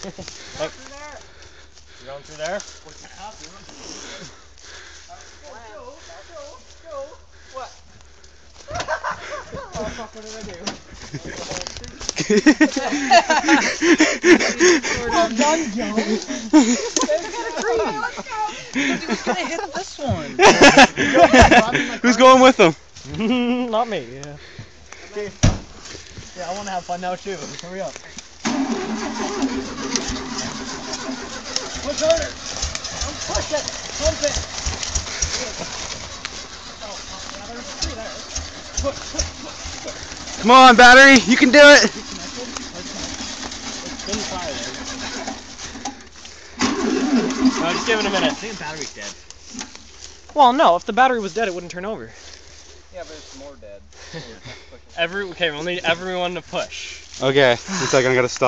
You're going through there? Go. What? Oh fuck, what did I do? Well done, Joe. Let's go. Who's gonna hit this one? Who's going with them? Not me. Yeah. Okay. Yeah, I want to have fun now too. Hurry up. Push harder. Push it. Pump it. Come on, battery, you can do it. No, just give it a minute. I think the battery's dead. Well, no. If the battery was dead, it wouldn't turn over. Yeah, but it's more dead. Okay, we'll need everyone to push. Okay, 1 second, I gotta stop.